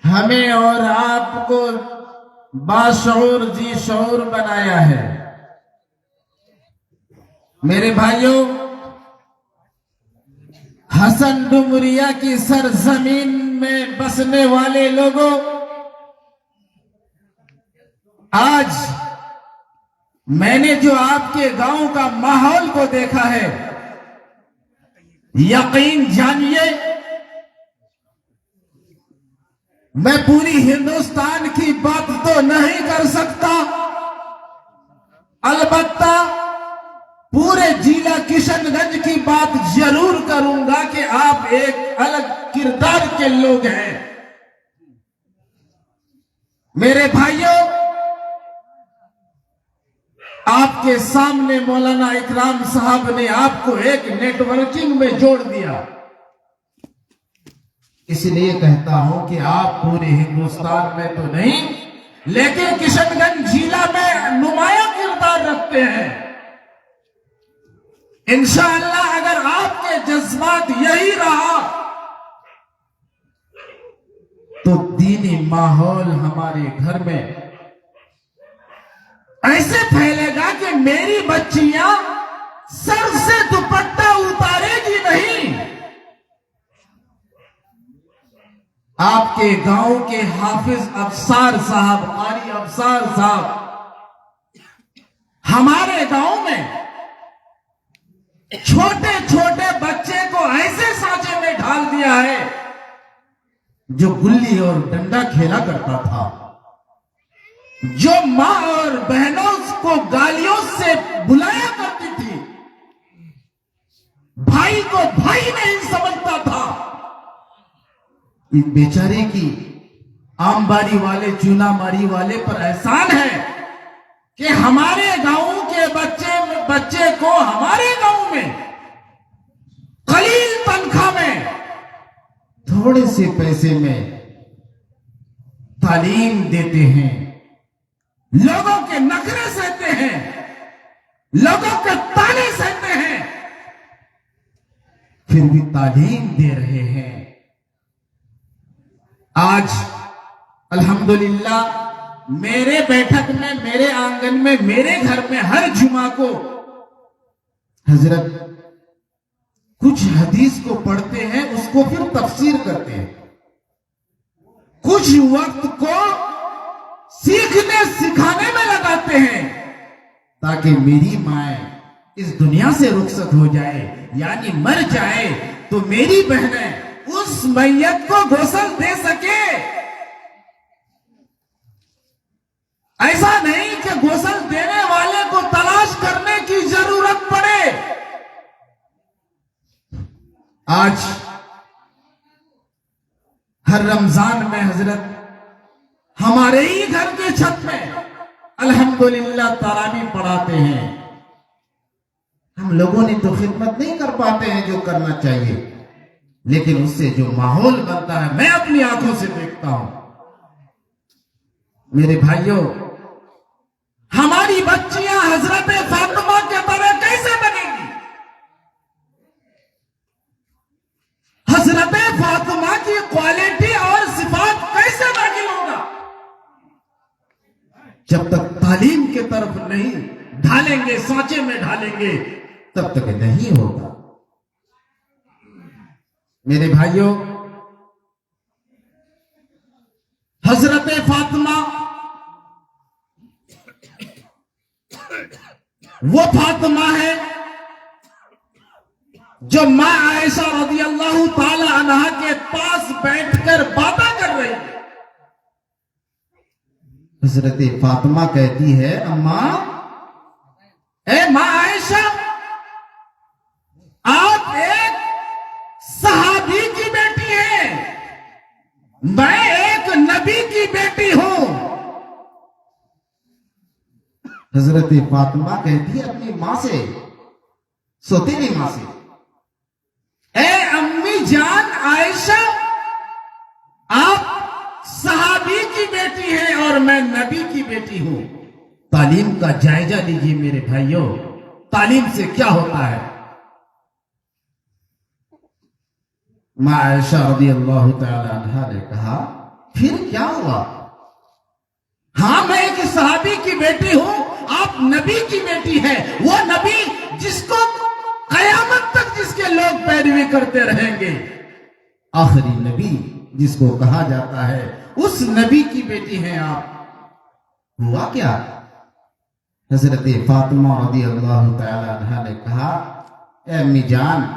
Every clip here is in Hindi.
हमें और आपको बाशऊर जी शऊर बनाया है। मेरे भाइयों, हसन डुमरिया की सरजमीन में बसने वाले लोगों, आज मैंने जो आपके गांव का माहौल को देखा है, यकीन जानिए मैं पूरी हिंदुस्तान की बात तो नहीं कर सकता, अलबत्ता पूरे जिला किशनगंज की बात जरूर करूंगा कि आप एक अलग किरदार के लोग हैं। मेरे भाइयों, आपके सामने मौलाना इकराम साहब ने आपको एक नेटवर्किंग में जोड़ दिया। इसलिए कहता हूं कि आप पूरे हिंदुस्तान में तो नहीं, लेकिन किशनगंज जिला में नुमाया किरदार रखते हैं। इंशाअल्लाह अगर आपके जज्बात यही रहा तो दीनी माहौल हमारे घर में ऐसे फैलेगा कि मेरी बच्चियां सर से दुपट्टा उतारेगी नहीं। आपके गांव के हाफिज अफसार साहब, कारी अफसार साहब, हमारे गांव में छोटे छोटे बच्चे को ऐसे सांचे में ढाल दिया है जो गुल्ली और डंडा खेला करता था, जो मां और बहनों को गालियों से बुलाया करती थी, भाई को भाई नहीं समझता था। इस बेचारे की आमबारी वाले, चूनामारी वाले पर एहसान है कि हमारे गांव के बच्चे को हमारे गांव में कलील तनख्वाह में, थोड़े से पैसे में तालीम देते हैं, लोगों के नखरे सहते हैं, लोगों के ताने सहते हैं, फिर भी तालीम दे रहे हैं। आज अल्हम्दुलिल्लाह मेरे बैठक में, मेरे आंगन में, मेरे घर में हर जुमा को हजरत कुछ हदीस को पढ़ते हैं, उसको फिर तफसीर करते हैं, कुछ वक्त को सीखने सिखाने में लगाते हैं ताकि मेरी माए इस दुनिया से रुखसत हो जाए, यानी मर जाए, तो मेरी बहनें उस मैयत को गोसल दे सके। ऐसा नहीं कि गोसल देने वाले को तलाश करने की जरूरत पड़े। आज हर रमजान में हजरत हमारे ही घर के छत में अल्हम्दुलिल्लाह तरावी पढ़ाते हैं। हम लोगों ने तो खिदमत नहीं कर पाते हैं जो करना चाहिए, लेकिन उससे जो माहौल बनता है मैं अपनी आंखों से देखता हूं। मेरे भाइयों, हमारी बच्चियां हजरत फातिमा के तरह कैसे बनेगी? हजरत फातिमा की क्वालिटी और सिफात कैसे दाखिल होगा? जब तक तालीम के तरफ नहीं ढालेंगे, सांचे में ढालेंगे, तब तक नहीं होगा। मेरे भाइयों, हजरत फातिमा वो फातिमा है जो मां आयशा रज़ियल्लाहु ताला अन्हा के पास बैठकर बातें कर रही है। हजरत फातिमा कहती है, अम्मा, ए मां आयशा, आप एक सहाबी की बेटी हैं, मैं एक नबी की बेटी हूं। हजरत फातिमा कहती है अपनी मां से, सौतेली मां से, ए अम्मी जान आयशा, आप सहाबी की बेटी हैं और मैं नबी की बेटी हूं। तालीम का जायजा लीजिए मेरे भाइयों, तालीम से क्या होता है। मां आयशा रज़ियल्लाहु ताला अन्हा ने कहा, फिर क्या हुआ? हाँ, मैं एक सहाबी की बेटी हूं, आप नबी की बेटी है। वो नबी जिसको कयामत तक जिसके लोग पैरवी करते रहेंगे, आखिरी नबी जिसको कहा जाता है, उस नबी की बेटी हैं आप। हुआ क्या? हजरत फातिमा रज़ियल्लाहु ताला अन्हा ने कहा, ए अम्मी जान,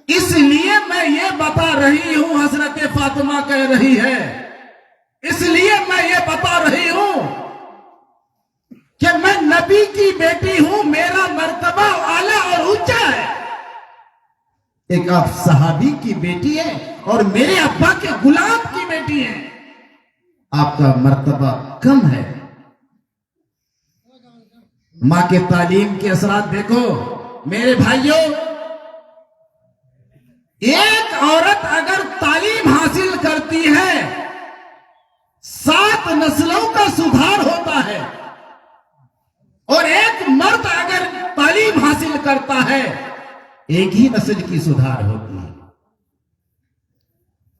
इसलिए मैं ये बता रही हूं, हजरत फातिमा कह रही है, इसलिए मैं ये बता रही हूं कि मैं नबी की बेटी हूं, मेरा मर्तबा आला और ऊंचा है। एक आप सहाबी की बेटी है और मेरे अब्बा के गुलाम की बेटी है, आपका मर्तबा कम है। मां के तालीम के असरात देखो मेरे भाइयों। एक औरत अगर तालीम हासिल करती है, 7 नस्लों का सुधार होता है, और एक मर्द अगर तालीम हासिल करता है, एक ही नस्ल की सुधार होती है।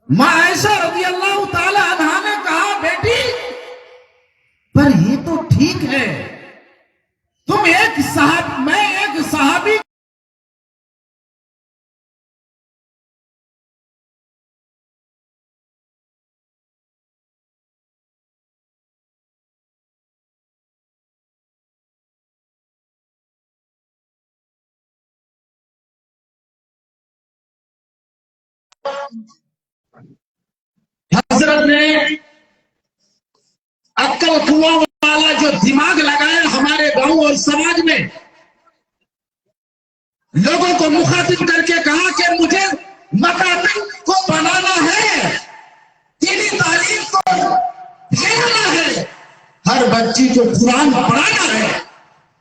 मां आयशा रज़ियल्लाहु ताला अन्हा ने कहा, बेटी, पर ये तो ठीक है, तुम मैं एक सहाबी हजरत ने अक्ल कुआं वाला जो दिमाग लगाया हमारे गांव और समाज में, लोगों को मुखातिब करके कहा कि मुझे मकातब को बनाना है, दीनी तालीम को फैलाना है, हर बच्ची को कुरान पढ़ाना है,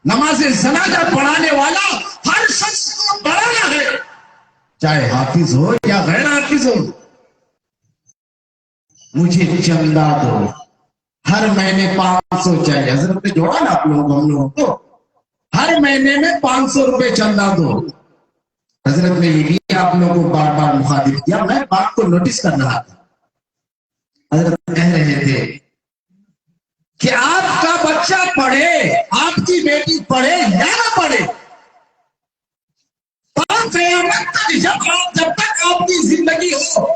नमाज जनाजा पढ़ाने वाला हर शख्स को बढ़ाना है, चाहे हाफिज हो या गैर हाफिज हो। मुझे चंदा दो, हर महीने 500 चाहिए। हजरत ने जोड़ा ना आप लोग हम लोगों को, हर महीने में 500 रुपए चंदा दो। हजरत ने ये भी आप लोगों को बार बार मुखातिब किया, मैं बात को नोटिस कर रहा था। हजरत कह रहे थे कि आपका बच्चा पढ़े, आपकी बेटी पढ़े या ना पढ़े, क़यामत तक जब तक आपकी जिंदगी हो,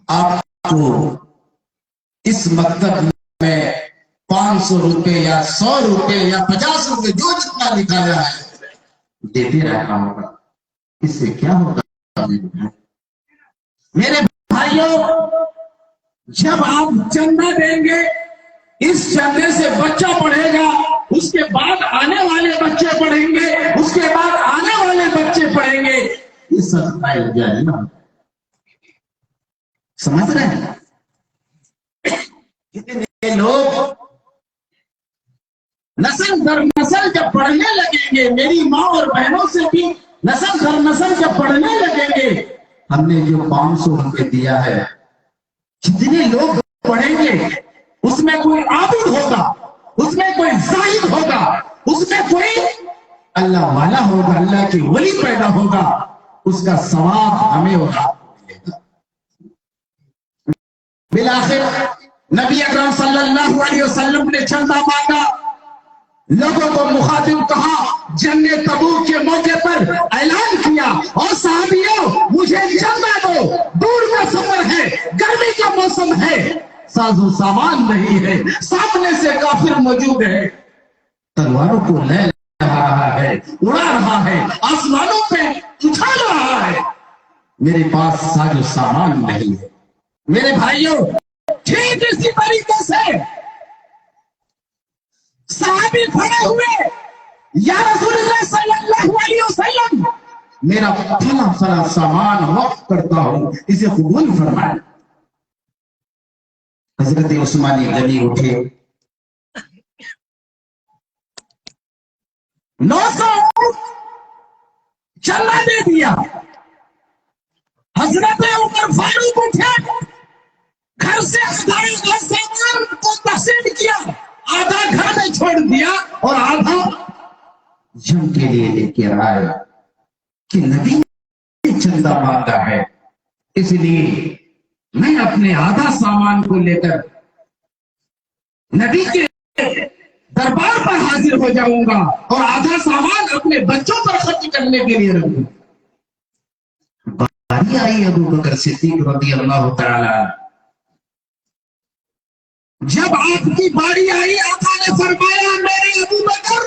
आपको इस मकतब में 500 रुपए या 100 रुपए या 50 रुपए जो जितना निकाला है देते रहना होगा। इससे क्या होगा मेरे भाइयों? जब आप चंदा देंगे, इस चंदे से बच्चा पढ़ेगा, उसके बाद आने वाले बच्चे पढ़ेंगे, उसके बाद आने वाले बच्चे पढ़ेंगे। ये सदका जारिया, समझ रहे हैं? कितने लोग नस्ल दर नस्ल जब पढ़ने लगेंगे, मेरी माँ और बहनों से भी नस्ल दर नस्ल जब पढ़ने लगेंगे, हमने जो 500 रुपए दिया है, कितने लोग पढ़ेंगे? उसमें कोई आबिद होगा, उसमें कोई जाहिद होगा, उसमें कोई अल्लाह वाला होगा, अल्लाह की वली पैदा होगा, उसका सवाब हमें होगा। बिलाखिर नबी अकरम सल्लल्लाहु अलैहि वसल्लम ने चंदा मांगा, लोगों को मुखातिब कहा, जंगे तबूक के मौके पर ऐलान किया, और साहबियों मुझे चंदा दो, दूर का सफर है, गर्मी का मौसम है, साजो सामान नहीं है, सामने से काफिर मौजूद है, तलवारों को ले रहा है, उड़ा रहा है, आसमानों पे उछाल रहा है, मेरे पास साजो सामान नहीं है। मेरे भाइयों, ठीक इसी तरीके से सहाबी खड़े हुए, या रसूलुल्लाह सल्लल्लाहु अलैहि वसल्लम, मेरा फला फला सामान वक्त करता हूं, इसे कबूल फरमाए। हजरत उस्मानी गनी उठे, 900 चंदा दे दिया। हजरत उमर फारूक उठे, घर से आधा सामान को तकसीम किया, आधा घर में छोड़ दिया और आधा जंग के लिए लेके आया। कि नबी ने चंदा मांगा है, इसलिए मैं अपने आधा सामान को लेकर नबी के दरबार पर हाजिर हो जाऊंगा और आधा सामान अपने बच्चों पर खर्च करने के लिए रखूंगा। बारी आई अबू बकर सिद्दीक रज़ी अल्लाह तआला। जब आपकी बारी आई, आका ने फरमाया, मेरे अबू बकर,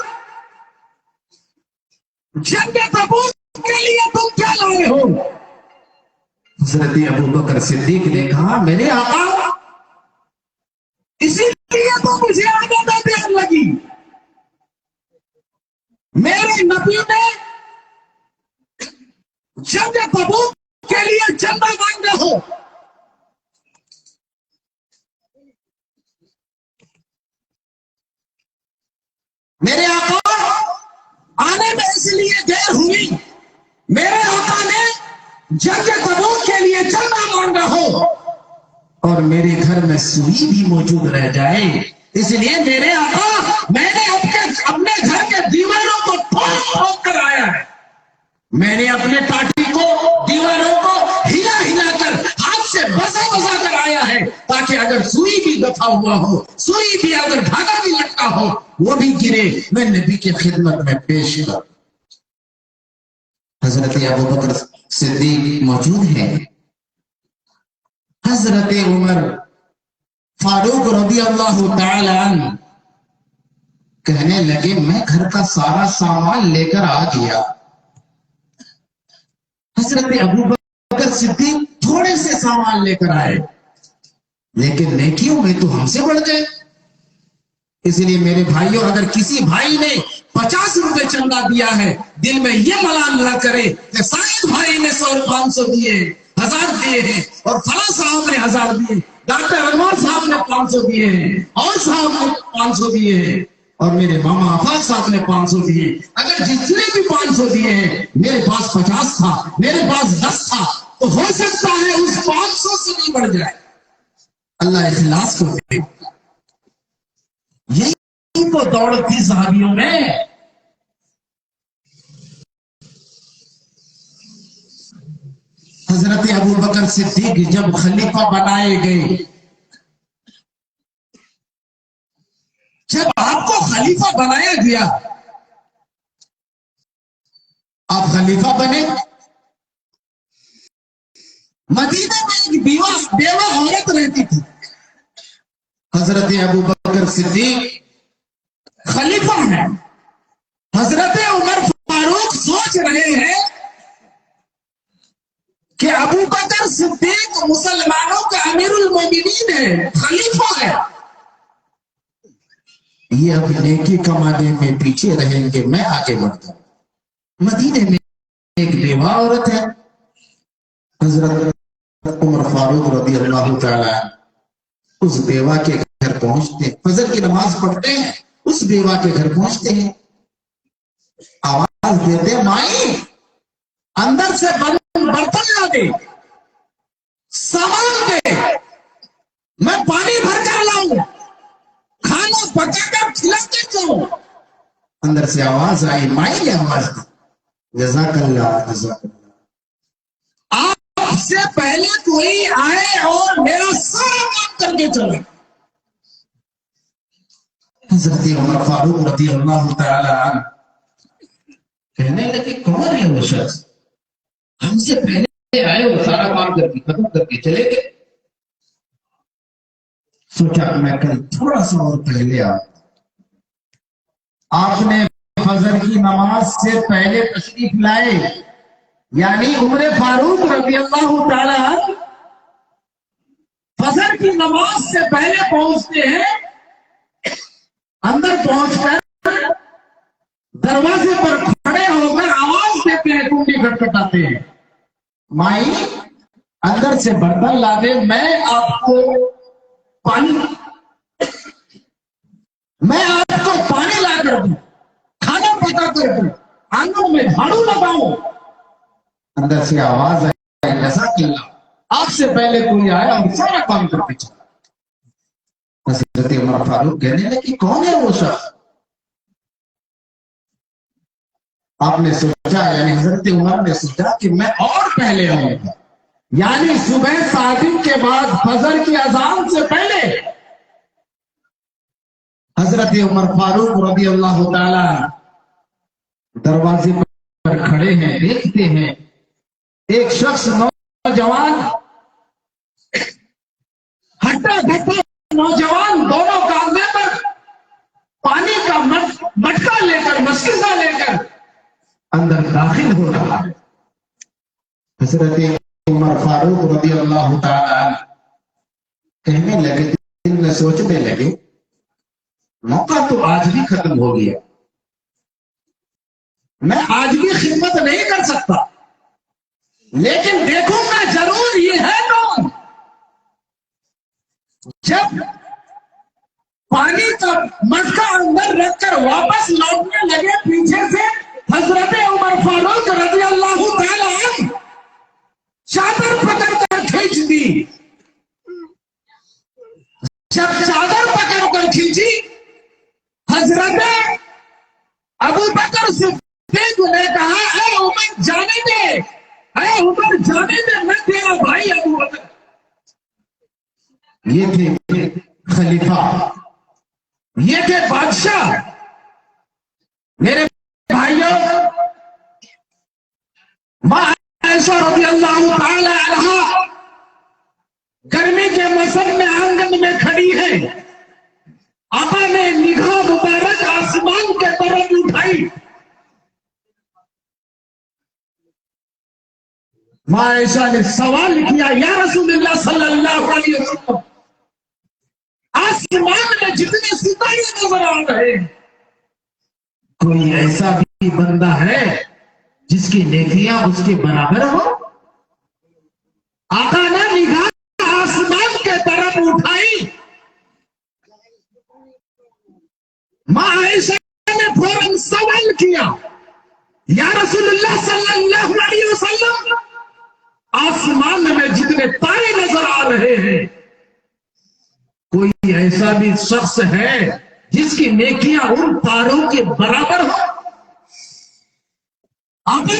जंग तबूक के लिए तुम क्या लाए हो? हजरत अबू बकर सिद्दीक ने कहा, मेरे आका, इसीलिए तो मुझे आदत देर लगी। मेरे नबी ने जंग तबूक के लिए चंदा मांगा हो। मेरे आका आने में इसलिए देर हुई, मेरे आका ने जंग तबूक के लिए चंदा मांगा हो और मेरे घर में सुई भी मौजूद रह जाए, इसलिए मेरे आका मैंने अपने घर के दीवारों को ठोक कर आया है। मैंने अपने टाटी को, दीवारों को हिला हिला कर, हाथ से बसा कर आया है, ताकि अगर सुई भी दफा हुआ हो, सुई भी अगर धागा भी लटका हो, वो भी गिरे, मैं नबी की खिदमत में पेश कर। हजरत अबू बकर सिद्दीक मौजूद है। हजरत उमर फारूक रज़ी अल्लाह तआला अन्हु कहने लगे, मैं घर का सारा सामान लेकर आ गया। हजरत अबू बकर सिद्दीक थोड़े से सामान लेकर आए, लेकिन नेकियों में तो हमसे बढ़ गए। इसलिए मेरे भाइयों, अगर किसी भाई ने 50 रुपए चंदा दिया है, दिल में ये मलाल ना करे कि शायद भाई ने 100 500 दिए, 1000 दिए हैं, और फला साहब ने 1000 दिए, डॉक्टर अनवर साहब ने 500 दिए हैं, और साहब ने 500 दिए हैं, और मेरे मामा आफाक साहब ने 500 दिए। अगर जिसने भी 500 दिए हैं, मेरे पास 50 था, मेरे पास 10 था, तो हो सकता है उस 500 से भी बढ़ जाए। अल्लाह इखलास को दे। यही तो दौड़ थी सहाबियों में। हजरत अबू बकर सिद्दीक जब खलीफा बनाए गए, जब आपको खलीफा बनाया गया, आप खलीफा बने, मदीना में एक बेवा औरत रहती थी। हजरत अबू बकर सिद्दीक खलीफा है, हजरत उमर फारूक सोच रहे हैं कि अबू बकर सिद्दीक मुसलमानों का अमीरुल मोमिनीन है, खलीफा है, ये अब नेकी कमाने में पीछे रहेंगे, मैं आगे बढ़ता हूं। मदीने में एक बेवा औरत है। हजरत उमर फारूक रज़ी अल्लाह तआला उस बेवा के घर पहुंचते, फजर की नमाज पढ़ते हैं, उस बेवा के घर पहुंचते हैं, आवाज देते, माई अंदर से बर्तन ला दे, सामान दे, मैं पानी भर कर लाऊं, खाना पकाकर खिलाते जाऊं। अंदर से आवाज आई, माई ने आवाज दी, जज़ाकल्लाह जज़ाकल्लाह, आपसे पहले कोई आए और मेरा सारा काम करके चले। हजरत उमर फारूक रज़ी अल्लाह तआला अन्हु कहने लगे, कौन है वो शख्स, हमसे पहले आए और सारा काम करके खत्म करके चले गए। सोचा मैं कल थोड़ा सा और पहले आ। आपने फजर की नमाज से पहले तशरीफ लाए, यानी उमर फारूक रज़ी अल्लाह तआला फजर की नमाज से पहले पहुंचते हैं, अंदर पहुंचकर दरवाजे पर खड़े होकर आवाज देते हैं, कुंडी खटखटाते हैं, माई अंदर से बर्तन ला दे, मैं आपको पानी ला कर दूं, खाना पका कर दूं, आंगन में झाड़ू लगाऊं। अंदर से आवाज आई, जज़ाकल्लाह, आपसे पहले कोई आया और सारा काम करके चला। हजरत उमर फारूक कहने लगे, कौन है वो शख्स? आपने सोचा, यानी हजरत उमर ने सोचा कि मैं और पहले आऊंगा, यानी सुबह सादिक के बाद फजर की अजान से पहले हजरत उमर फारूक रज़ी अल्लाह ताला दरवाजे पर खड़े हैं। देखते हैं एक शख्स, नौजवान, हट्टा कट्टा नौजवान, दोनों कांधे पर पानी का मटका लेकर, मस्किजा लेकर अंदर दाखिल हो रहा है। हजरत उमर फारूक रज़ी अल्लाह ताला कहने लगे, दिल में सोचने लगे, मौका तो आज भी खत्म हो गया, मैं आज भी खिदमत नहीं कर सकता, लेकिन देखूंगा जरूर ये है कौन। जब पानी का मटका अंदर रखकर वापस लौटने लगे पीछे से, हजरत उमर फारूक रज़ी अल्लाह ताला अन्हु चादर पकड़कर खींच दी। जब चादर पकड़कर खींची, हजरत अबू बकर सिद्दीक ने कहा, अरे उमर जाने दे, अरे उमर जाने दे, मैं तेरा भाई अबू बकर। ये थे खलीफा, ये थे बादशाह। मेरे भाइयों, मां आयशा रज़ी अल्लाह ताला अन्हा गर्मी के मौसम में आंगन में खड़ी है। आका ने निगाह मुबारक आसमान के तरफ उठाई। मां आयशा ने सवाल किया, या रसूलुल्लाह सल्लल्लाहु अलैहि वसल्लम, आसमान में जितने सितारे नजर आ रहे हैं, कोई ऐसा भी बंदा है जिसकी नेकियां उसके बराबर हो? आका ने निगाह आसमान के तरफ उठाई। मां आयशा ने फौरन सवाल किया, या रसूलुल्लाह सल्लल्लाहु अलैहि वसल्लम, आसमान में जितने तारे नजर आ रहे हैं, कोई ऐसा भी शख्स है जिसकी नेकियां उन तारों के बराबर हो? आपने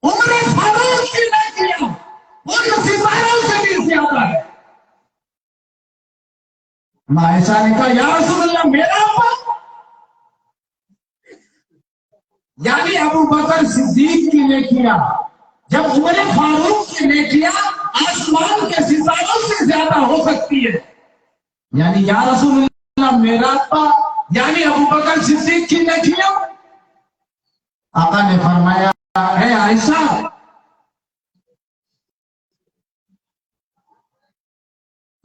उमर फारूक की नेकियां उन सितारों से भी ज्यादा है। मां आयशा ने कहा, या रसूलल्लाह, मेरा अब्बा, यानी अबू बकर सिद्दीक की नेकियां, जब उमर फारूक की नेकियां आसमान के सितारों से ज्यादा हो सकती है, यानी या रसूलल्लाह, मेरा अब्बा, यानी अबू बकर सिद्दीक की नेकियां। आका ने फरमाया, है आयशा,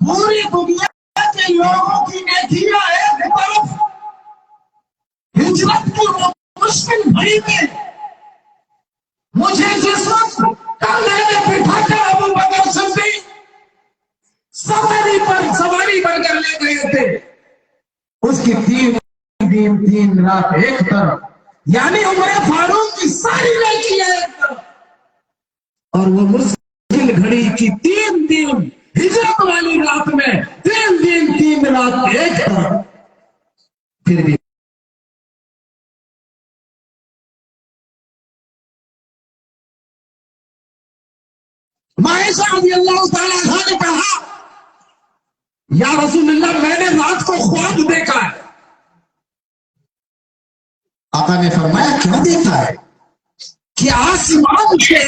पूरी दुनिया के लोगों की नेकियां एक तरफ, हिजरत की मुश्किल घड़ी में मुझे जिस वक्त कांधे में बिठाकर अबू बकर सिद्दीक सवारी बनकर ले गए थे, उसकी 3 दिन 3 रात एक तरफ, यानी उमर फारूक की सारी नेकियां एक तरफ, और वो मुश्किल घड़ी की 3 दिन हिजरत वाली रात में 3 दिन 3 रात एक तरफ। फिर भी मां आयशा रज़ी अल्लाह ताला अन्हा ने कहा, या रसूलल्लाह, मैंने रात को ख्वाब देखा है। आका ने फरमाया, क्या देखा है? कि आसमान से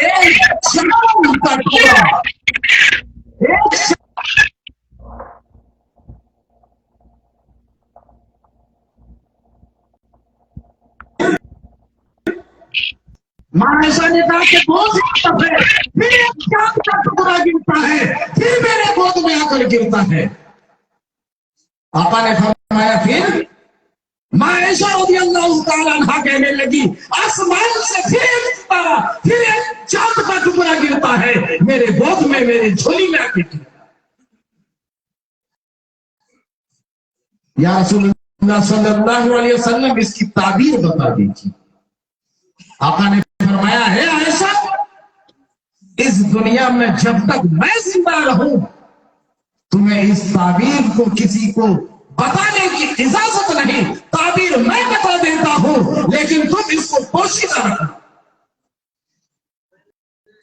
चांद का टुकड़ा, मां आयशा ने कहा कि बहुत है, फिर एक चांद का टुकड़ा गिरता है, फिर मेरे गोद में आकर गिरता है। आका ने फरमाया, फिर? मां आयशा रज़ी अल्लाह ताला अन्हा कहने लगी, आसमान से फिर एक सितारा, फिर एक चांद का टुकड़ा गिरता है, मेरे गोद में, मेरी झोली में आके गिरता है। या रसूलुल्लाह सल्लल्लाहु अलैहि वसल्लम, इसकी ताबीर बता दीजिए। आका ने फरमाया, है आयशा, इस दुनिया में जब तक मैं जिंदा रहूं, तुम्हें इस ताबीर को किसी को बताने की इजाजत नहीं, ताबीर मैं बता देता हूं, लेकिन तुम इसको पोशीदा रखना।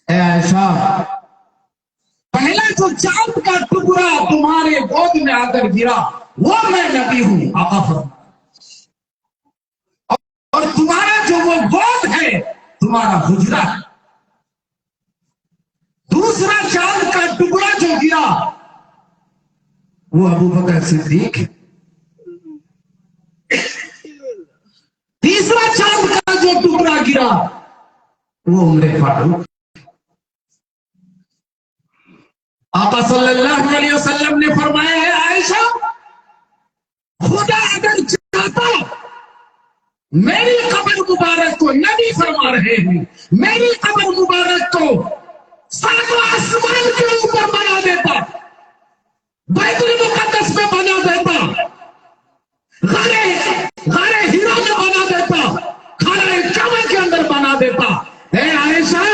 ऐसा पहला जो चांद का टुकड़ा तुम्हारे गोद में आकर गिरा, वो मैं नबी हूं आका फरमाया, और तुम्हारा जो वो गोद है तुम्हारा हुजरा है। दूसरा चांद का टुकड़ा जो गिरा वो अबू बकर सिद्दीक है। तीसरा चांद का जो टुकड़ा गिरा वो उमर फारूक। आका सल्लल्लाहु अलैहि वसल्लम ने फरमाया है, आयशा खुदा अगर चाहता मेरी कब्र मुबारक को, नबी फरमा रहे हैं, मेरी कब्र मुबारक को सातों आसमान के ऊपर बना देता, बैतुल मुकद्दस में बना देता, गारे हीरा में बना देता, खाने काबा के अंदर बना देता। है आयशा,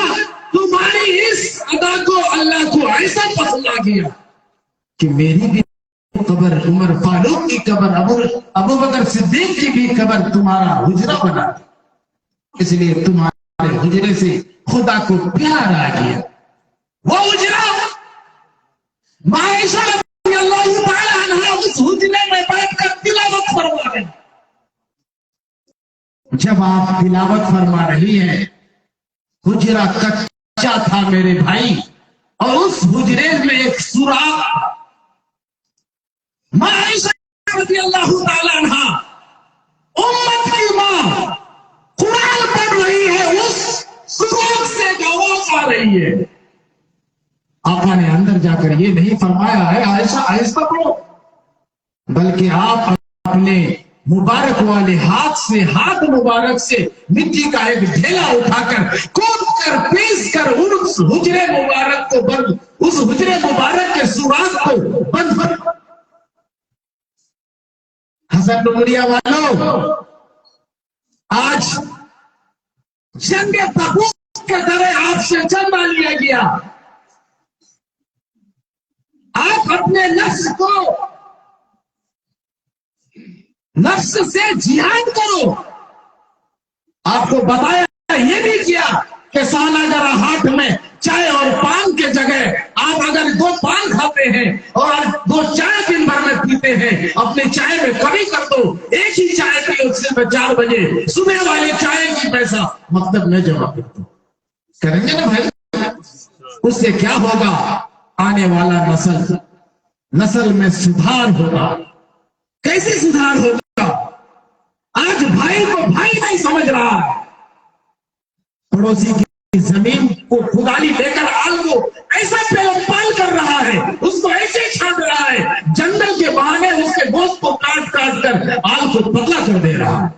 तुम्हारी इस अदा को अल्लाह को ऐसा पसंद आ गया कि मेरी भी कब्र, उमर फारूक की कब्र, अबू बकर सिद्दीक की भी कब्र तुम्हारा हुजरा बना, इसलिए तुम्हारे हुजरे से खुदा को प्यार आ गया। वो हुजरा आयशा रज़ियल्लाहु तआला अन्हा उस हुजरे में बैठकर तिलावत फरमा रही। जब आप तिलावत फरमा रही हैं, हुजरा कच्चा था मेरे भाई, और उस हुजरे में एक सुराख, मां आयशा रज़ियल्लाहु तआला अन्हा उम्मत की मां कुरान पढ़ रही है, उस सुराख से आवाज आ रही है। आका ने अंदर जाकर ये नहीं फरमाया है आयशा आहिस्ता पढ़ो, बल्कि आप अपने मुबारक वाले हाथ मुबारक से मिट्टी का एक ढेला उठाकर कूद कर पीस कर उस हुजरे मुबारक को बंद, उस हुजरे मुबारक के सुराख को बंद कर। हसन डुमरिया वालों, आज जंग तबूक के तरह आपसे चंदा लिया गया, आप अपने नफ्स से जिहाद करो। आपको बताया ये भी किया कि सालागरा हाट में चाय और पान के जगह आप अगर 2 पान खाते हैं और 2 चाय दिन भर में पीते हैं, अपने चाय में कमी कर दो, एक ही चाय पियो, सिर्फ 4 बजे सुबह वाले चाय की पैसा मकतब में जमा कर दो। करेंगे ना भाई? उससे क्या होगा? आने वाला नस्ल में सुधार होगा। कैसे सुधार होगा? आज भाई को भाई नहीं समझ रहा है, पड़ोसी की जमीन को खुदाली लेकर आल को ऐसा पाल कर रहा है, उसको ऐसे छाट रहा है, जंगल के बहाने उसके गोश्त को काट कर आल को पतला कर दे रहा है।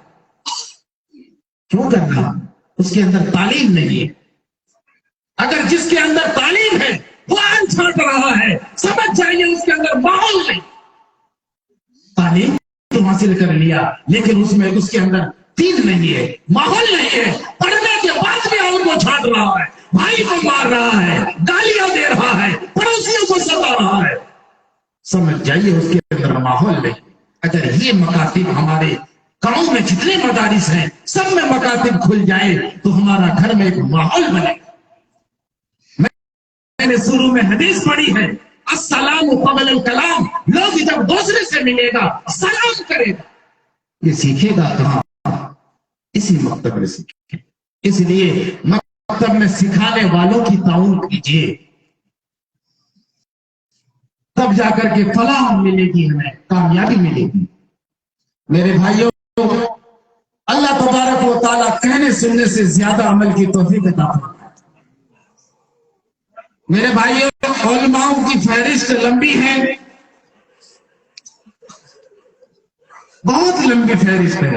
क्यों कर रहा? उसके अंदर तालीम नहीं है। अगर जिसके अंदर तालीम है वो आल छाट रहा है, समझ जाइए उसके अंदर माहौल नहीं। तालीम तो हासिल कर लिया, लेकिन उसमें उसके अंदर दीन नहीं है, माहौल नहीं है। पढ़ने के बाद भी आल को छाट रहा है, भाई को मार रहा है, गालियां दे रहा है, पड़ोसियों को सता रहा है। समझ जाइए उसके अंदर माहौल नहीं। अगर ये मकातिब हमारे गांव में जितने मदारिस हैं सब में मकातिब खुल जाए तो हमारा घर में एक माहौल बने। मैंने शुरू में हदीस पढ़ी है, अस्सलाम क़ब्ल कलाम, लोग जब दूसरे से मिलेगा सलाम करेगा। ये सीखेगा कहां? इसी मकतब में सीखे। इसलिए मकतब में सिखाने वालों की ताउन कीजिए, तब जाकर के फलाह मिलेगी, हमें कामयाबी मिलेगी। मेरे भाइयों, अल्लाह तबारक व तआला कहने सुनने से ज्यादा अमल की तौफीक अता फरमाए। मेरे भाइयों, उलमाओं की फहरिस्त लंबी है, बहुत लंबी फहरिस्त है,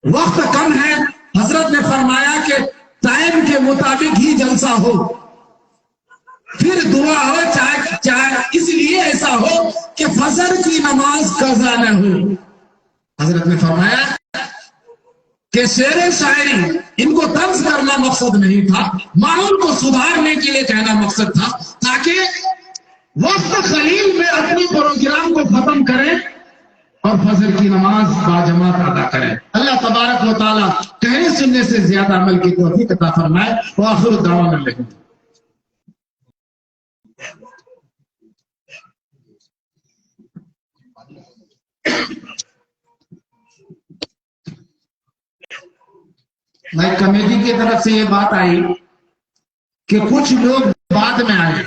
वक्त कम है। हजरत ने फरमाया कि टाइम के मुताबिक ही जलसा हो, फिर दुआ हो, चाहे इसलिए ऐसा हो कि फजर की नमाज कज़ा न हो। हजरत ने फरमाया कि शेर शायरी इनको तर्ज करना मकसद नहीं था, माहौल को सुधारने के लिए कहना मकसद था, ताकि वक्त खलील में अपनी प्रोग्राम को खत्म करें और फजर की नमाज बाजमात अदा करें। अल्लाह तबारक व तआला कहने सुनने से ज्यादा अमल की तौफीक अता फरमाए। व आखिर दावाना लेकिन भाई कमेटी की तरफ से ये बात आई कि कुछ लोग बाद में आए,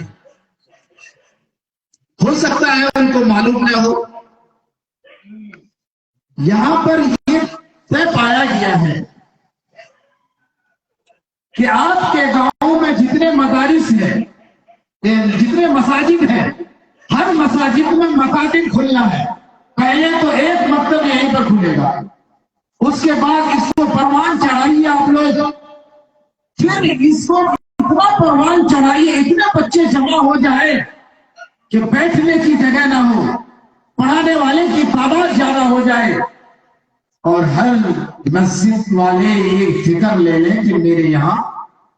हो सकता है उनको मालूम न हो। यहां पर ये तय पाया गया है कि आपके गांव में जितने मदारिस हैं, जितने मसाजिद हैं, हर मसाजिद में मकातिब खुलना है। पहले तो एक मकतब यहीं पर खुलेगा, उसके बाद इसको परवान चढ़ाइए आप लोग, फिर इसको इतना परवान चढ़ाइए, इतने बच्चे जमा हो जाए कि बैठने की जगह ना हो, पढ़ाने वाले की तादाद ज्यादा हो जाए, और हर मस्जिद वाले ये फिक्र ले लें कि मेरे यहाँ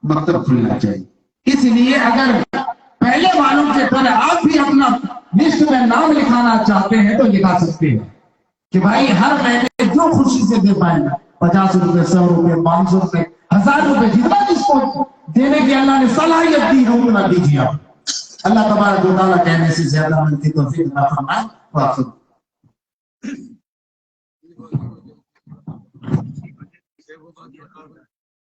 मकतब खुलना चाहिए। इसलिए अगर पहले वालों के तरह आप भी अपना लिस्ट में नाम लिखाना चाहते हैं तो लिखा सकते हैं कि भाई हर महीने जो खुशी से दे पाएंगे, 50 रुपए, 100 रुपए, 500 रुपए, 1000 रुपए, जितना जिसको देने की अल्लाह ने सलाहियत दी है उतना दीजिए आप। अल्लाह तबारक व तआला कहने से ज्यादा मिलती तौफीक अता फरमाए।